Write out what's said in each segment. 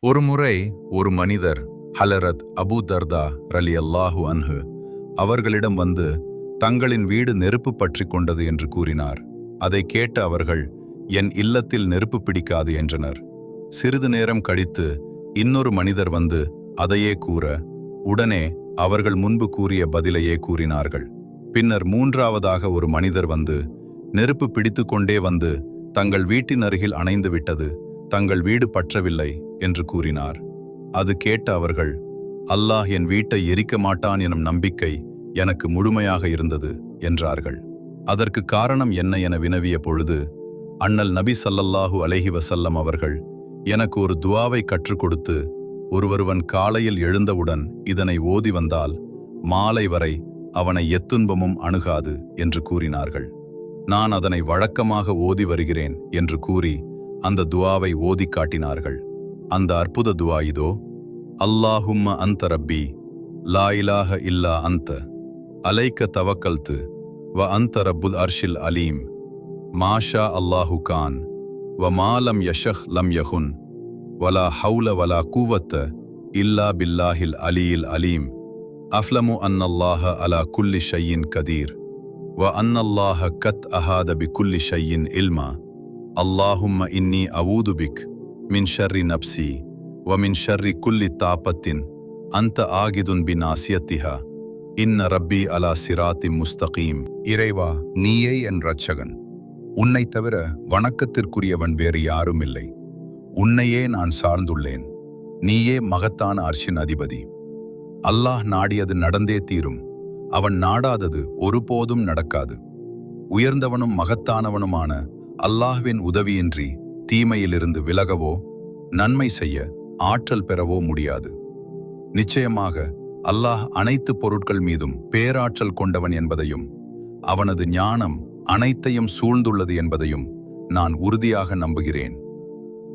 ஒருமுறை ஒரு மனிதர் ஹலரத் அபூ தர்தா ரலியல்லாஹு அன்ஹு அவர்களிடம் வந்து தங்களின் வீடு நெருப்பு பற்றி கொண்டது என்று கூறினார். அதை கேட்ட அவர்கள், என் இல்லத்தில் நெருப்பு பிடிக்காது என்றனர். சிறிது நேரம் கழித்து இன்னொரு மனிதர் வந்து அதையே கூற, உடனே அவர்கள் முன்பு கூறிய பதிலையே கூறினார்கள். பின்னர் மூன்றாவதாக ஒரு மனிதர் வந்து நெருப்பு பிடித்து கொண்டே வந்து தங்கள் வீட்டின் அருகில் அணைந்து விட்டது, தங்கள் வீடு பற்றவில்லை என்று கூறினார். அது கேட்ட அவர்கள், அல்லாஹ் என் வீட்டை எரிக்க மாட்டான் எனும் நம்பிக்கை எனக்கு முழுமையாக இருந்தது என்றார்கள். அதற்கு காரணம் என்ன என வினவிய பொழுது, அண்ணல் நபி ஸல்லல்லாஹு அலைஹி வஸல்லம் அவர்கள் எனக்கு ஒரு துஆவை கற்றுக் கொடுத்து, ஒருவன் காலையில் எழுந்தவுடன் இதனை ஓதி வந்தால் மாலை வரை அவனை எத்துன்பமும் அணுகாது என்று கூறினார்கள். நான் அதனை வழக்கமாக ஓதி வருகிறேன் என்று கூறி அந்த துஆவை ஓதி காட்டினார்கள். அந்த அற்புத துஆ இதோ: அல்லாஹும்ம அன்த ரப்பி லா இலாஹ இல்லா அன்த அலைக்க தவக்கல்து வ அன்த ரப்புல் அர்ஷில் அலீம் மாஷா அல்லாஹு கான் வ மாலம் யஷஹ் லம் யகுன் வலா ஹவுல வலா குவத்த இல்லா பில்லாஹில் அலியில் அலீம் அஃப்லமு அன்னல்லாஹ அலா குல்லி ஷையின் கதீர் வ அன்னல்லாஹ கத் அஹாத பி குல்லி ஷையின் இல்மா அல்லாஹும்ம இன்னி அஊது பிக் மின் ஷர்ரி நப்சி வ மின் ஷர்ரி குல்லி தாபத்தின் அந்த ஆகிதுன் பி நாசியத்திஹா இன்ன ரப்பி அலா சிராத்தி முஸ்தகீம். இறைவா, நீயே என் இரட்சகன். உன்னை தவிர வணக்கத்திற்குரியவன் வேறு யாரும் இல்லை. உன்னையே நான் சார்ந்துள்ளேன். நீயே மகத்தான அர்ஷின் அதிபதி. அல்லாஹ் நாடியது நடந்தே தீரும். அவன் நாடாதது ஒருபோதும் நடக்காது. உயர்ந்தவனும் மகத்தானவனுமான அல்லாஹ்வின் உதவியின்றி தீமையிலிருந்து விலகவோ நன்மை செய்ய ஆற்றல் பெறவோ முடியாது. நிச்சயமாக அல்லாஹ் அனைத்து பொருட்கள் மீதும் பேராற்றல் கொண்டவன் என்பதையும் அவனது ஞானம் அனைத்தையும் சூழ்ந்துள்ளது என்பதையும் நான் உறுதியாக நம்புகிறேன்.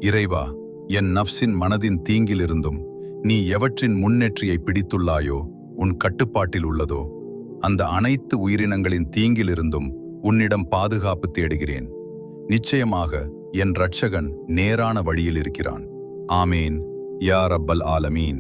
இறைவா, என் நஃப்ஸின் மனதின் தீங்கிலிருந்தும் நீ எவற்றின் முன்னேற்றியை பிடித்துள்ளாயோ உன் கட்டுப்பாட்டில் உள்ளதோ அந்த அனைத்து உயிரினங்களின் தீங்கிலிருந்தும் உன்னிடம் பாதுகாப்பு தேடுகிறேன். நிச்சயமாக என் இரட்சகன் நேரான வழியில் இருக்கிறான். ஆமீன் யா ரப்பல் ஆலமீன்.